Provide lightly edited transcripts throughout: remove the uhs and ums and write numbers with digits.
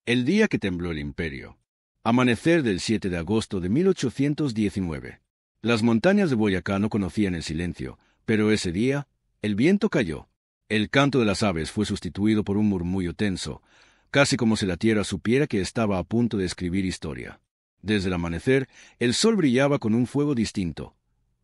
El día que tembló el imperio. Amanecer del 7 de agosto de 1819. Las montañas de Boyacá no conocían el silencio, pero ese día, el viento calló. El canto de las aves fue sustituido por un murmullo tenso, casi como si la tierra supiera que estaba a punto de escribir historia. Desde el amanecer, el sol brillaba con un fuego distinto,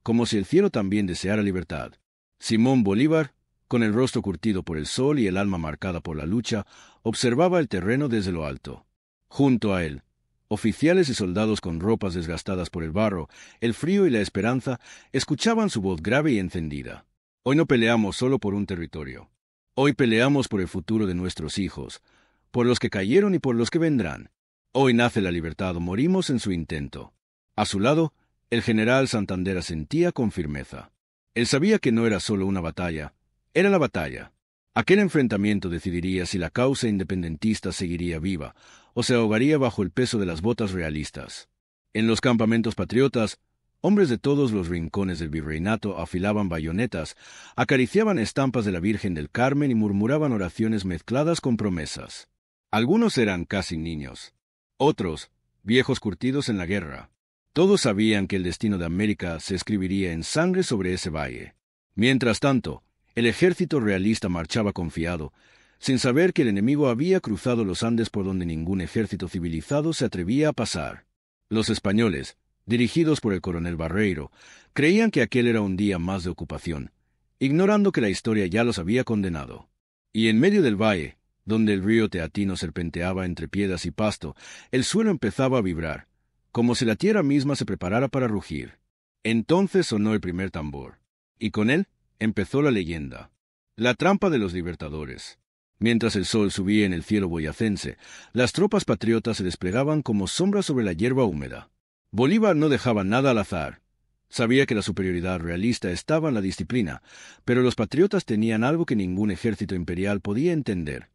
como si el cielo también deseara libertad. Simón Bolívar, con el rostro curtido por el sol y el alma marcada por la lucha, observaba el terreno desde lo alto. Junto a él, oficiales y soldados con ropas desgastadas por el barro, el frío y la esperanza, escuchaban su voz grave y encendida. Hoy no peleamos solo por un territorio. Hoy peleamos por el futuro de nuestros hijos, por los que cayeron y por los que vendrán. Hoy nace la libertad o morimos en su intento. A su lado, el general Santander asentía con firmeza. Él sabía que no era solo una batalla, era la batalla. Aquel enfrentamiento decidiría si la causa independentista seguiría viva o se ahogaría bajo el peso de las botas realistas. En los campamentos patriotas, hombres de todos los rincones del virreinato afilaban bayonetas, acariciaban estampas de la Virgen del Carmen y murmuraban oraciones mezcladas con promesas. Algunos eran casi niños, otros, viejos curtidos en la guerra. Todos sabían que el destino de América se escribiría en sangre sobre ese valle. Mientras tanto, el ejército realista marchaba confiado, sin saber que el enemigo había cruzado los Andes por donde ningún ejército civilizado se atrevía a pasar. Los españoles, dirigidos por el coronel Barreiro, creían que aquel era un día más de ocupación, ignorando que la historia ya los había condenado. Y en medio del valle, donde el río Teatino serpenteaba entre piedras y pasto, el suelo empezaba a vibrar, como si la tierra misma se preparara para rugir. Entonces sonó el primer tambor, y con él empezó la leyenda. La trampa de los libertadores. Mientras el sol subía en el cielo boyacense, las tropas patriotas se desplegaban como sombras sobre la hierba húmeda. Bolívar no dejaba nada al azar. Sabía que la superioridad realista estaba en la disciplina, pero los patriotas tenían algo que ningún ejército imperial podía entender: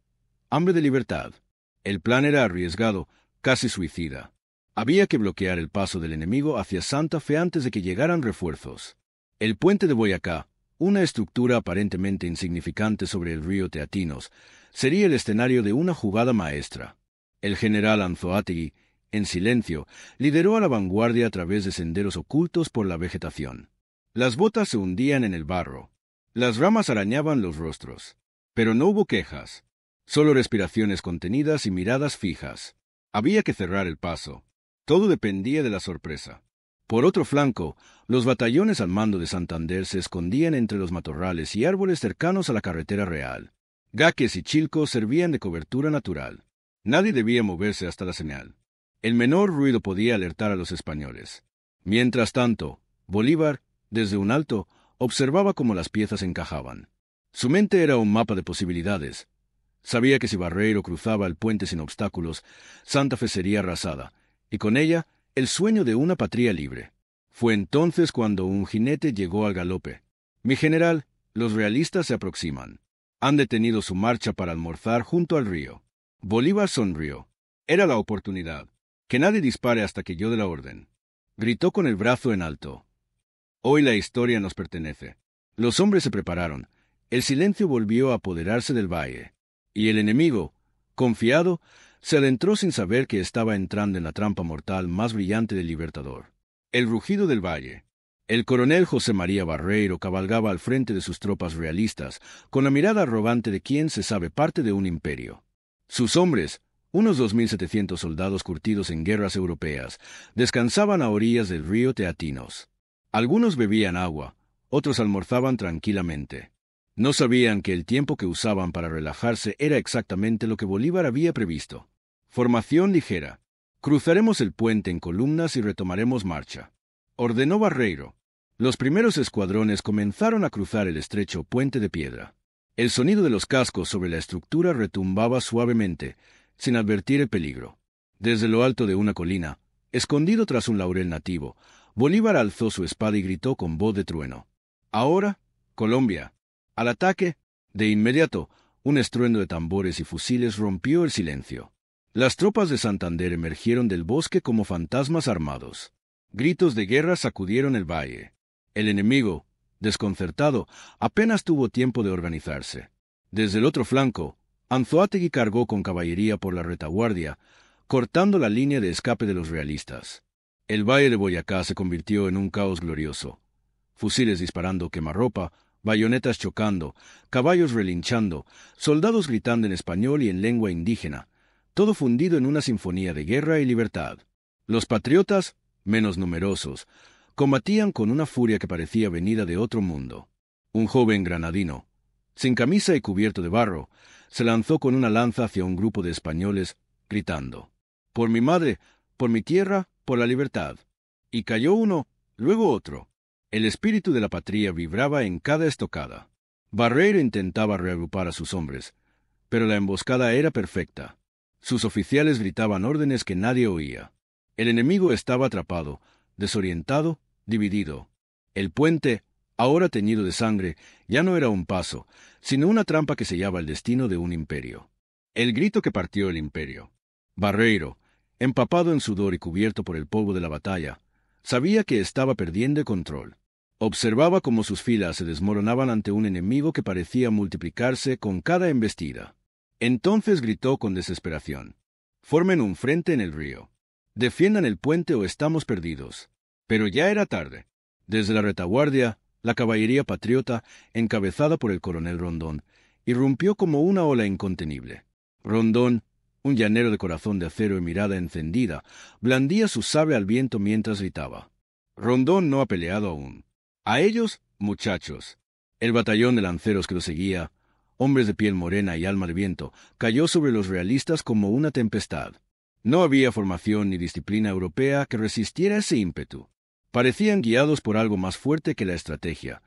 hambre de libertad. El plan era arriesgado, casi suicida. Había que bloquear el paso del enemigo hacia Santa Fe antes de que llegaran refuerzos. El puente de Boyacá, una estructura aparentemente insignificante sobre el río Teatinos, sería el escenario de una jugada maestra. El general Anzoátegui, en silencio, lideró a la vanguardia a través de senderos ocultos por la vegetación. Las botas se hundían en el barro. Las ramas arañaban los rostros. Pero no hubo quejas. Solo respiraciones contenidas y miradas fijas. Había que cerrar el paso. Todo dependía de la sorpresa. Por otro flanco, los batallones al mando de Santander se escondían entre los matorrales y árboles cercanos a la carretera real. Gaques y chilcos servían de cobertura natural. Nadie debía moverse hasta la señal. El menor ruido podía alertar a los españoles. Mientras tanto, Bolívar, desde un alto, observaba cómo las piezas encajaban. Su mente era un mapa de posibilidades. Sabía que si Barreiro cruzaba el puente sin obstáculos, Santa Fe sería arrasada, y con ella, el sueño de una patria libre. Fue entonces cuando un jinete llegó al galope. «Mi general, los realistas se aproximan. Han detenido su marcha para almorzar junto al río». Bolívar sonrió. Era la oportunidad. «Que nadie dispare hasta que yo dé la orden». Gritó con el brazo en alto. «Hoy la historia nos pertenece». Los hombres se prepararon. El silencio volvió a apoderarse del valle. Y el enemigo, confiado, se adentró sin saber que estaba entrando en la trampa mortal más brillante del Libertador. El rugido del valle. El coronel José María Barreiro cabalgaba al frente de sus tropas realistas, con la mirada arrogante de quien se sabe parte de un imperio. Sus hombres, unos 2.700 soldados curtidos en guerras europeas, descansaban a orillas del río Teatinos. Algunos bebían agua, otros almorzaban tranquilamente. No sabían que el tiempo que usaban para relajarse era exactamente lo que Bolívar había previsto. Formación ligera. Cruzaremos el puente en columnas y retomaremos marcha. Ordenó Barreiro. Los primeros escuadrones comenzaron a cruzar el estrecho puente de piedra. El sonido de los cascos sobre la estructura retumbaba suavemente, sin advertir el peligro. Desde lo alto de una colina, escondido tras un laurel nativo, Bolívar alzó su espada y gritó con voz de trueno: «Ahora, Colombia. Al ataque». De inmediato, un estruendo de tambores y fusiles rompió el silencio. Las tropas de Santander emergieron del bosque como fantasmas armados. Gritos de guerra sacudieron el valle. El enemigo, desconcertado, apenas tuvo tiempo de organizarse. Desde el otro flanco, Anzoátegui cargó con caballería por la retaguardia, cortando la línea de escape de los realistas. El valle de Boyacá se convirtió en un caos glorioso. Fusiles disparando quemarropa, bayonetas chocando, caballos relinchando, soldados gritando en español y en lengua indígena, todo fundido en una sinfonía de guerra y libertad. Los patriotas, menos numerosos, combatían con una furia que parecía venida de otro mundo. Un joven granadino, sin camisa y cubierto de barro, se lanzó con una lanza hacia un grupo de españoles, gritando: «Por mi madre, por mi tierra, por la libertad». Y cayó uno, luego otro. El espíritu de la patria vibraba en cada estocada. Barreiro intentaba reagrupar a sus hombres, pero la emboscada era perfecta. Sus oficiales gritaban órdenes que nadie oía. El enemigo estaba atrapado, desorientado, dividido. El puente, ahora teñido de sangre, ya no era un paso, sino una trampa que sellaba el destino de un imperio. El grito que partió el imperio. Barreiro, empapado en sudor y cubierto por el polvo de la batalla, sabía que estaba perdiendo el control. Observaba cómo sus filas se desmoronaban ante un enemigo que parecía multiplicarse con cada embestida. Entonces gritó con desesperación: «Formen un frente en el río. Defiendan el puente o estamos perdidos». Pero ya era tarde. Desde la retaguardia, la caballería patriota, encabezada por el coronel Rondón, irrumpió como una ola incontenible. Rondón, un llanero de corazón de acero y mirada encendida, blandía su sable al viento mientras gritaba: «Rondón no ha peleado aún. A ellos, muchachos». El batallón de lanceros que lo seguía, hombres de piel morena y alma de viento, cayó sobre los realistas como una tempestad. No había formación ni disciplina europea que resistiera ese ímpetu. Parecían guiados por algo más fuerte que la estrategia,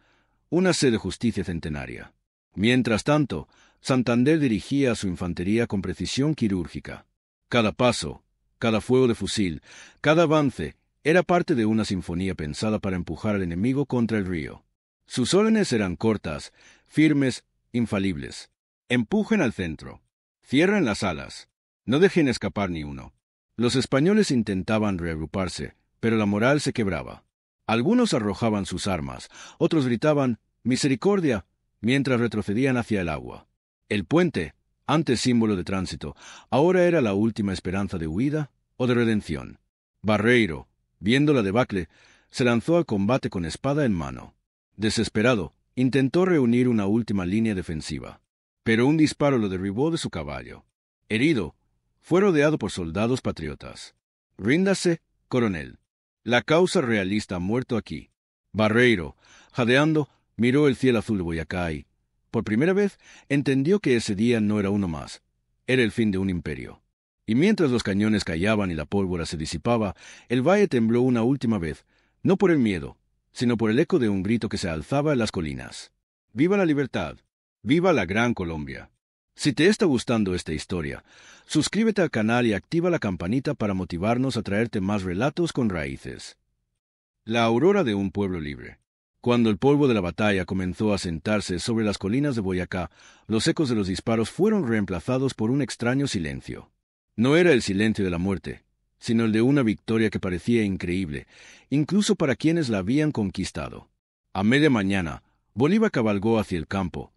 una sed de justicia centenaria. Mientras tanto, Santander dirigía a su infantería con precisión quirúrgica. Cada paso, cada fuego de fusil, cada avance, era parte de una sinfonía pensada para empujar al enemigo contra el río. Sus órdenes eran cortas, firmes, infalibles. Empujen al centro. Cierren las alas. No dejen escapar ni uno. Los españoles intentaban reagruparse, pero la moral se quebraba. Algunos arrojaban sus armas, otros gritaban «¡Misericordia!», mientras retrocedían hacia el agua. El puente, antes símbolo de tránsito, ahora era la última esperanza de huida o de redención. Barreiro, viendo la debacle, se lanzó al combate con espada en mano. Desesperado, intentó reunir una última línea defensiva, pero un disparo lo derribó de su caballo. Herido, fue rodeado por soldados patriotas. «Ríndase, coronel. La causa realista ha muerto aquí». Barreiro, jadeando, miró el cielo azul de Boyacá y, por primera vez, entendió que ese día no era uno más. Era el fin de un imperio. Y mientras los cañones callaban y la pólvora se disipaba, el valle tembló una última vez, no por el miedo, sino por el eco de un grito que se alzaba en las colinas. ¡Viva la libertad! ¡Viva la Gran Colombia! Si te está gustando esta historia, suscríbete al canal y activa la campanita para motivarnos a traerte más relatos con raíces. La aurora de un pueblo libre. Cuando el polvo de la batalla comenzó a sentarse sobre las colinas de Boyacá, los ecos de los disparos fueron reemplazados por un extraño silencio. No era el silencio de la muerte, sino el de una victoria que parecía increíble, incluso para quienes la habían conquistado. A media mañana, Bolívar cabalgó hacia el campo,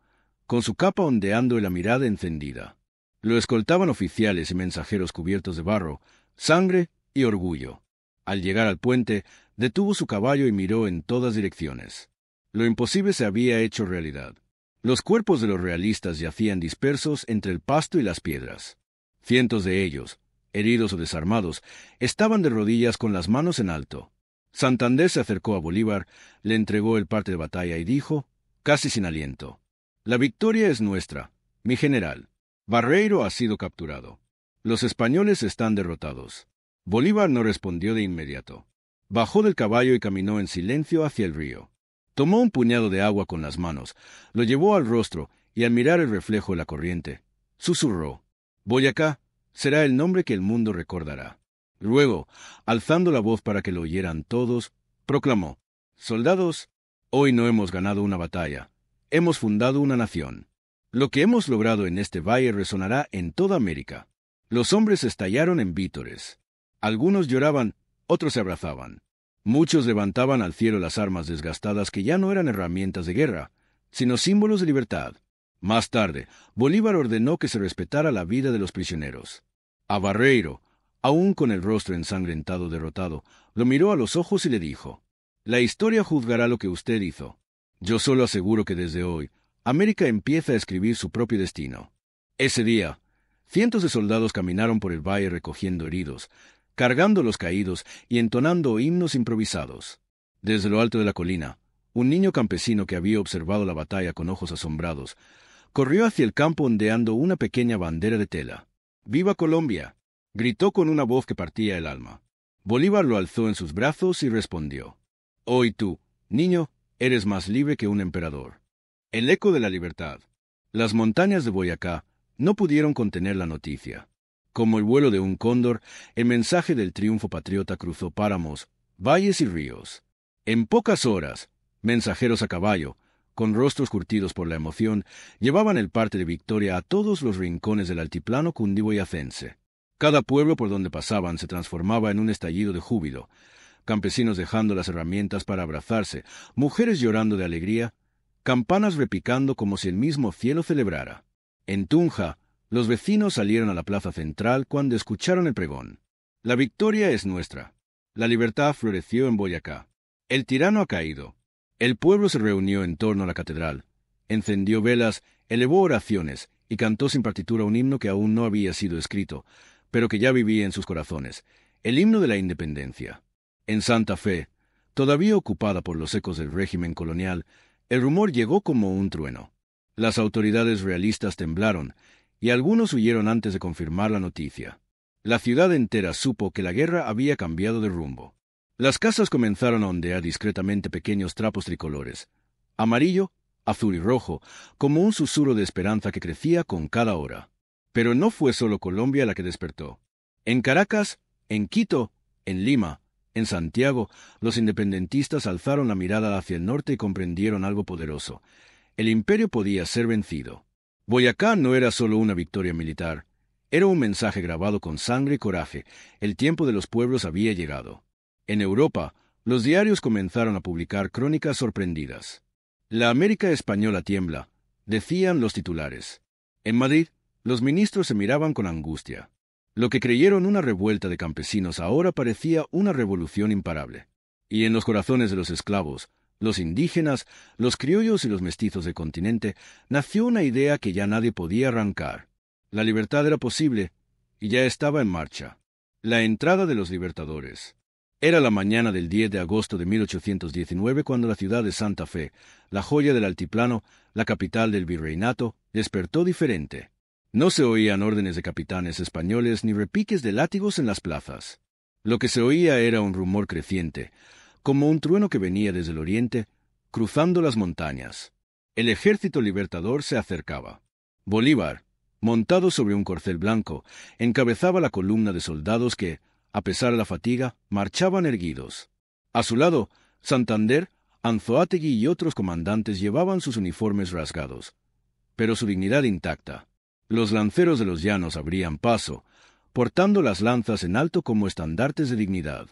con su capa ondeando y la mirada encendida. Lo escoltaban oficiales y mensajeros cubiertos de barro, sangre y orgullo. Al llegar al puente, detuvo su caballo y miró en todas direcciones. Lo imposible se había hecho realidad. Los cuerpos de los realistas yacían dispersos entre el pasto y las piedras. Cientos de ellos, heridos o desarmados, estaban de rodillas con las manos en alto. Santander se acercó a Bolívar, le entregó el parte de batalla y dijo, casi sin aliento: «La victoria es nuestra, mi general. Barreiro ha sido capturado. Los españoles están derrotados». Bolívar no respondió de inmediato. Bajó del caballo y caminó en silencio hacia el río. Tomó un puñado de agua con las manos, lo llevó al rostro y al mirar el reflejo de la corriente, susurró: «Boyacá será el nombre que el mundo recordará». Luego, alzando la voz para que lo oyeran todos, proclamó: «Soldados, hoy no hemos ganado una batalla, hemos fundado una nación. Lo que hemos logrado en este valle resonará en toda América». Los hombres estallaron en vítores. Algunos lloraban, otros se abrazaban. Muchos levantaban al cielo las armas desgastadas que ya no eran herramientas de guerra, sino símbolos de libertad. Más tarde, Bolívar ordenó que se respetara la vida de los prisioneros. A Barreiro, aún con el rostro ensangrentado derrotado, lo miró a los ojos y le dijo: «La historia juzgará lo que usted hizo. Yo solo aseguro que desde hoy, América empieza a escribir su propio destino». Ese día, cientos de soldados caminaron por el valle recogiendo heridos, cargando los caídos y entonando himnos improvisados. Desde lo alto de la colina, un niño campesino que había observado la batalla con ojos asombrados, corrió hacia el campo ondeando una pequeña bandera de tela. «¡Viva Colombia!», gritó con una voz que partía el alma. Bolívar lo alzó en sus brazos y respondió: «Hoy tú, niño, eres más libre que un emperador». El eco de la libertad. Las montañas de Boyacá no pudieron contener la noticia. Como el vuelo de un cóndor, el mensaje del triunfo patriota cruzó páramos, valles y ríos. En pocas horas, mensajeros a caballo, con rostros curtidos por la emoción, llevaban el parte de victoria a todos los rincones del altiplano cundiboyacense. Cada pueblo por donde pasaban se transformaba en un estallido de júbilo, campesinos dejando las herramientas para abrazarse, mujeres llorando de alegría, campanas repicando como si el mismo cielo celebrara. En Tunja, los vecinos salieron a la plaza central cuando escucharon el pregón. «La victoria es nuestra. La libertad floreció en Boyacá. El tirano ha caído». El pueblo se reunió en torno a la catedral, encendió velas, elevó oraciones y cantó sin partitura un himno que aún no había sido escrito, pero que ya vivía en sus corazones, el himno de la independencia. En Santa Fe, todavía ocupada por los ecos del régimen colonial, el rumor llegó como un trueno. Las autoridades realistas temblaron, y algunos huyeron antes de confirmar la noticia. La ciudad entera supo que la guerra había cambiado de rumbo. Las casas comenzaron a ondear discretamente pequeños trapos tricolores, amarillo, azul y rojo, como un susurro de esperanza que crecía con cada hora. Pero no fue solo Colombia la que despertó. En Caracas, en Quito, en Lima, en Santiago, los independentistas alzaron la mirada hacia el norte y comprendieron algo poderoso. El imperio podía ser vencido. Boyacá no era solo una victoria militar, era un mensaje grabado con sangre y coraje. El tiempo de los pueblos había llegado. En Europa, los diarios comenzaron a publicar crónicas sorprendidas. «La América española tiembla», decían los titulares. En Madrid, los ministros se miraban con angustia. Lo que creyeron una revuelta de campesinos ahora parecía una revolución imparable. Y en los corazones de los esclavos, los indígenas, los criollos y los mestizos del continente, nació una idea que ya nadie podía arrancar. La libertad era posible, y ya estaba en marcha. La entrada de los libertadores. Era la mañana del 10 de agosto de 1819 cuando la ciudad de Santa Fe, la joya del altiplano, la capital del virreinato, despertó diferente. No se oían órdenes de capitanes españoles ni repiques de látigos en las plazas. Lo que se oía era un rumor creciente, como un trueno que venía desde el oriente, cruzando las montañas. El ejército libertador se acercaba. Bolívar, montado sobre un corcel blanco, encabezaba la columna de soldados que, a pesar de la fatiga, marchaban erguidos. A su lado, Santander, Anzoátegui y otros comandantes llevaban sus uniformes rasgados, pero su dignidad intacta. Los lanceros de los llanos abrían paso, portando las lanzas en alto como estandartes de dignidad.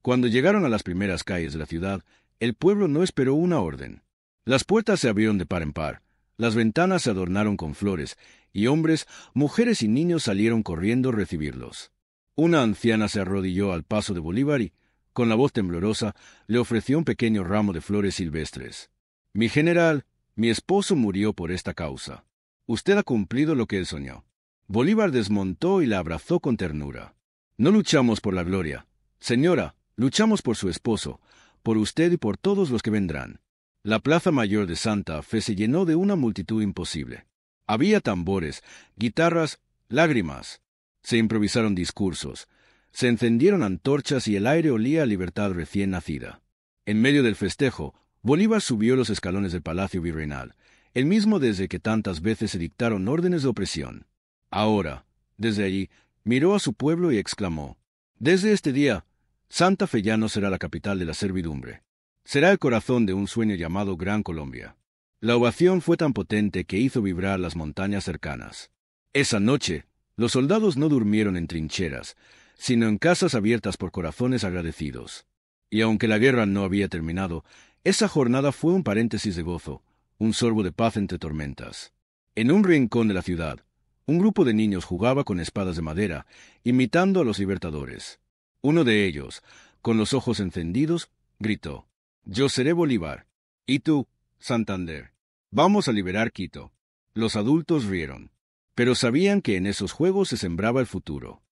Cuando llegaron a las primeras calles de la ciudad, el pueblo no esperó una orden. Las puertas se abrieron de par en par, las ventanas se adornaron con flores, y hombres, mujeres y niños salieron corriendo a recibirlos. Una anciana se arrodilló al paso de Bolívar y, con la voz temblorosa, le ofreció un pequeño ramo de flores silvestres. «Mi general, mi esposo murió por esta causa. Usted ha cumplido lo que él soñó». Bolívar desmontó y la abrazó con ternura. «No luchamos por la gloria. Señora, luchamos por su esposo, por usted y por todos los que vendrán». La plaza mayor de Santa Fe se llenó de una multitud imposible. Había tambores, guitarras, lágrimas. Se improvisaron discursos, se encendieron antorchas y el aire olía a libertad recién nacida. En medio del festejo, Bolívar subió los escalones del Palacio Virreinal, el mismo desde que tantas veces se dictaron órdenes de opresión. Ahora, desde allí, miró a su pueblo y exclamó: «Desde este día, Santa Fe ya no será la capital de la servidumbre. Será el corazón de un sueño llamado Gran Colombia». La ovación fue tan potente que hizo vibrar las montañas cercanas. Esa noche, los soldados no durmieron en trincheras, sino en casas abiertas por corazones agradecidos. Y aunque la guerra no había terminado, esa jornada fue un paréntesis de gozo, un sorbo de paz entre tormentas. En un rincón de la ciudad, un grupo de niños jugaba con espadas de madera, imitando a los libertadores. Uno de ellos, con los ojos encendidos, gritó: «Yo seré Bolívar. Y tú, Santander. Vamos a liberar Quito». Los adultos rieron, pero sabían que en esos juegos se sembraba el futuro.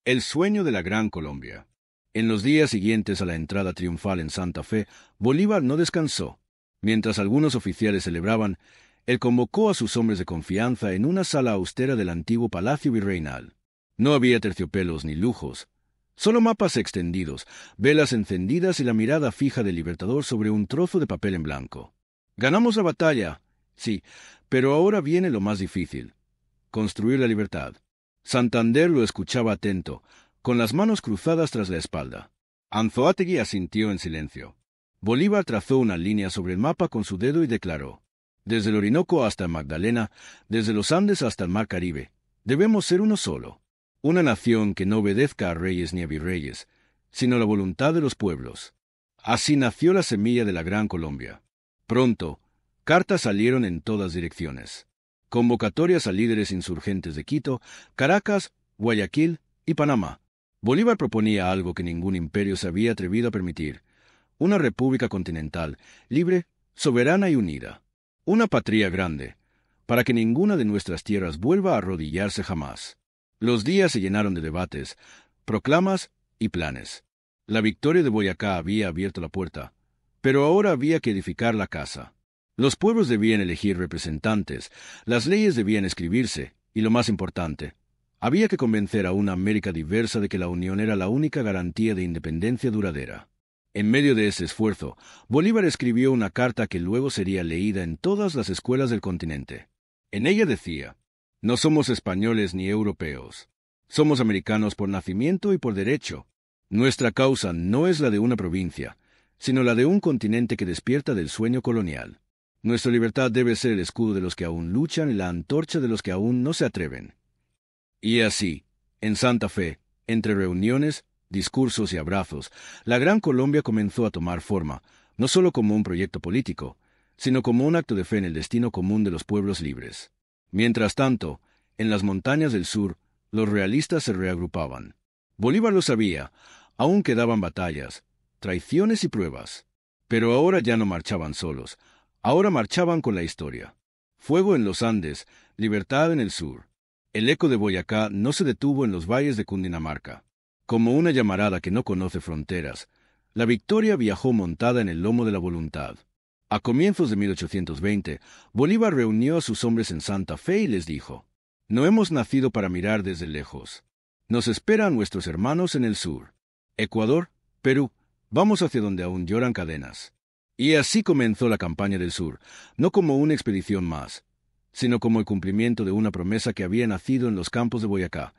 El sueño de la Gran Colombia. En los días siguientes a la entrada triunfal en Santa Fe, Bolívar no descansó. Mientras algunos oficiales celebraban, él convocó a sus hombres de confianza en una sala austera del antiguo Palacio Virreinal. No había terciopelos ni lujos, solo mapas extendidos, velas encendidas y la mirada fija del libertador sobre un trozo de papel en blanco. «Ganamos la batalla, sí, pero ahora viene lo más difícil: construir la libertad». Santander lo escuchaba atento, con las manos cruzadas tras la espalda. Anzoátegui asintió en silencio. Bolívar trazó una línea sobre el mapa con su dedo y declaró: «Desde el Orinoco hasta el Magdalena, desde los Andes hasta el Mar Caribe, debemos ser uno solo. Una nación que no obedezca a reyes ni a virreyes, sino la voluntad de los pueblos». Así nació la semilla de la Gran Colombia. Pronto, cartas salieron en todas direcciones. Convocatorias a líderes insurgentes de Quito, Caracas, Guayaquil y Panamá. Bolívar proponía algo que ningún imperio se había atrevido a permitir: una república continental, libre, soberana y unida. Una patria grande, para que ninguna de nuestras tierras vuelva a arrodillarse jamás. Los días se llenaron de debates, proclamas y planes. La victoria de Boyacá había abierto la puerta, pero ahora había que edificar la casa. Los pueblos debían elegir representantes, las leyes debían escribirse, y lo más importante, había que convencer a una América diversa de que la unión era la única garantía de independencia duradera. En medio de ese esfuerzo, Bolívar escribió una carta que luego sería leída en todas las escuelas del continente. En ella decía: «No somos españoles ni europeos. Somos americanos por nacimiento y por derecho. Nuestra causa no es la de una provincia, sino la de un continente que despierta del sueño colonial. Nuestra libertad debe ser el escudo de los que aún luchan y la antorcha de los que aún no se atreven». Y así, en Santa Fe, entre reuniones, discursos y abrazos, la Gran Colombia comenzó a tomar forma, no solo como un proyecto político, sino como un acto de fe en el destino común de los pueblos libres. Mientras tanto, en las montañas del sur, los realistas se reagrupaban. Bolívar lo sabía, aún quedaban batallas, traiciones y pruebas. Pero ahora ya no marchaban solos, ahora marchaban con la historia. Fuego en los Andes, libertad en el sur. El eco de Boyacá no se detuvo en los valles de Cundinamarca. Como una llamarada que no conoce fronteras, la victoria viajó montada en el lomo de la voluntad. A comienzos de 1820, Bolívar reunió a sus hombres en Santa Fe y les dijo: «No hemos nacido para mirar desde lejos. Nos esperan nuestros hermanos en el sur. Ecuador, Perú, vamos hacia donde aún lloran cadenas». Y así comenzó la campaña del sur, no como una expedición más, sino como el cumplimiento de una promesa que había nacido en los campos de Boyacá.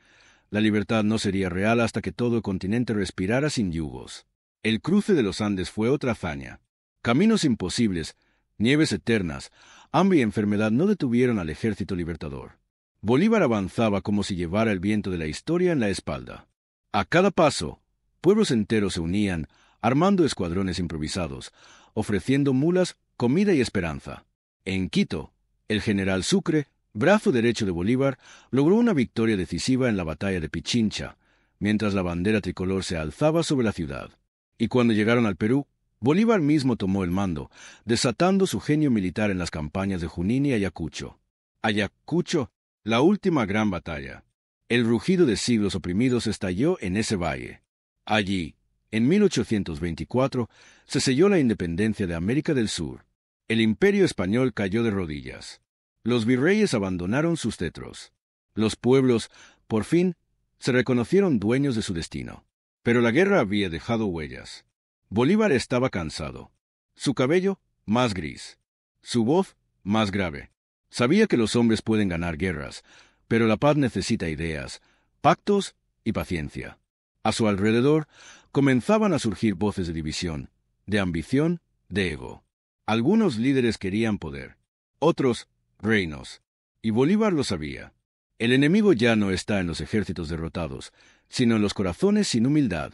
La libertad no sería real hasta que todo el continente respirara sin yugos. El cruce de los Andes fue otra hazaña. Caminos imposibles, nieves eternas, hambre y enfermedad no detuvieron al ejército libertador. Bolívar avanzaba como si llevara el viento de la historia en la espalda. A cada paso, pueblos enteros se unían, armando escuadrones improvisados, ofreciendo mulas, comida y esperanza. En Quito, el general Sucre, brazo derecho de Bolívar, logró una victoria decisiva en la batalla de Pichincha, mientras la bandera tricolor se alzaba sobre la ciudad. Y cuando llegaron al Perú, Bolívar mismo tomó el mando, desatando su genio militar en las campañas de Junín y Ayacucho. Ayacucho, la última gran batalla. El rugido de siglos oprimidos estalló en ese valle. Allí, en 1824, se selló la independencia de América del Sur. El imperio español cayó de rodillas. Los virreyes abandonaron sus cetros. Los pueblos, por fin, se reconocieron dueños de su destino. Pero la guerra había dejado huellas. Bolívar estaba cansado. Su cabello, más gris. Su voz, más grave. Sabía que los hombres pueden ganar guerras, pero la paz necesita ideas, pactos y paciencia. A su alrededor comenzaban a surgir voces de división, de ambición, de ego. Algunos líderes querían poder, otros reinos, y Bolívar lo sabía. El enemigo ya no está en los ejércitos derrotados, sino en los corazones sin humildad.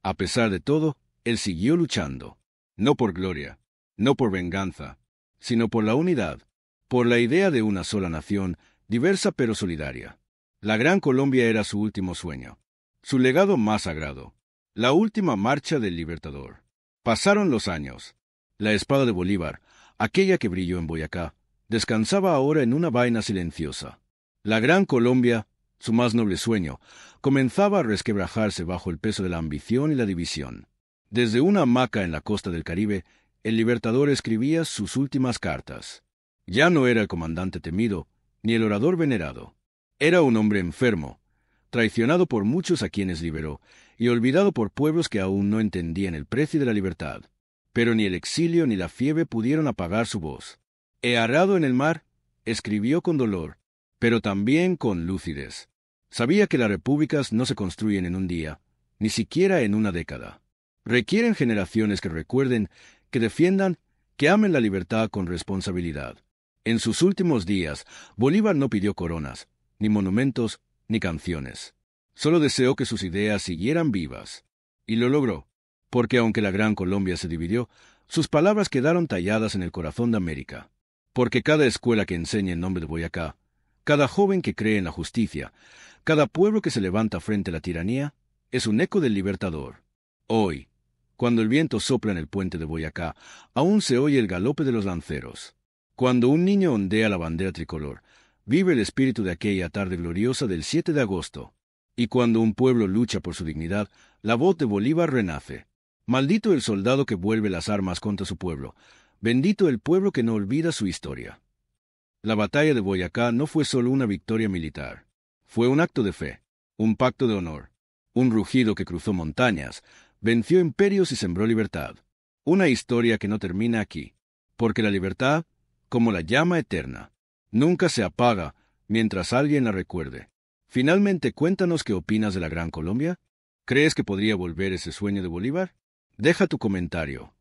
A pesar de todo, él siguió luchando, no por gloria, no por venganza, sino por la unidad. por la idea de una sola nación, diversa pero solidaria. La Gran Colombia era su último sueño, su legado más sagrado, la última marcha del Libertador. Pasaron los años. La espada de Bolívar, aquella que brilló en Boyacá, descansaba ahora en una vaina silenciosa. La Gran Colombia, su más noble sueño, comenzaba a resquebrajarse bajo el peso de la ambición y la división. Desde una hamaca en la costa del Caribe, el Libertador escribía sus últimas cartas. Ya no era el comandante temido, ni el orador venerado. Era un hombre enfermo, traicionado por muchos a quienes liberó, y olvidado por pueblos que aún no entendían el precio de la libertad. Pero ni el exilio ni la fiebre pudieron apagar su voz. Arado en el mar, escribió con dolor, pero también con lucidez. Sabía que las repúblicas no se construyen en un día, ni siquiera en una década. Requieren generaciones que recuerden, que defiendan, que amen la libertad con responsabilidad. En sus últimos días, Bolívar no pidió coronas, ni monumentos, ni canciones. Solo deseó que sus ideas siguieran vivas. Y lo logró, porque aunque la Gran Colombia se dividió, sus palabras quedaron talladas en el corazón de América. Porque cada escuela que enseña el nombre de Boyacá, cada joven que cree en la justicia, cada pueblo que se levanta frente a la tiranía, es un eco del Libertador. Hoy, cuando el viento sopla en el puente de Boyacá, aún se oye el galope de los lanceros. Cuando un niño ondea la bandera tricolor, vive el espíritu de aquella tarde gloriosa del 7 de agosto. Y cuando un pueblo lucha por su dignidad, la voz de Bolívar renace. Maldito el soldado que vuelve las armas contra su pueblo. Bendito el pueblo que no olvida su historia. La batalla de Boyacá no fue solo una victoria militar. Fue un acto de fe, un pacto de honor, un rugido que cruzó montañas, venció imperios y sembró libertad. Una historia que no termina aquí, porque la libertad, como la llama eterna, nunca se apaga mientras alguien la recuerde. Finalmente, cuéntanos qué opinas de la Gran Colombia. ¿Crees que podría volver ese sueño de Bolívar? Deja tu comentario.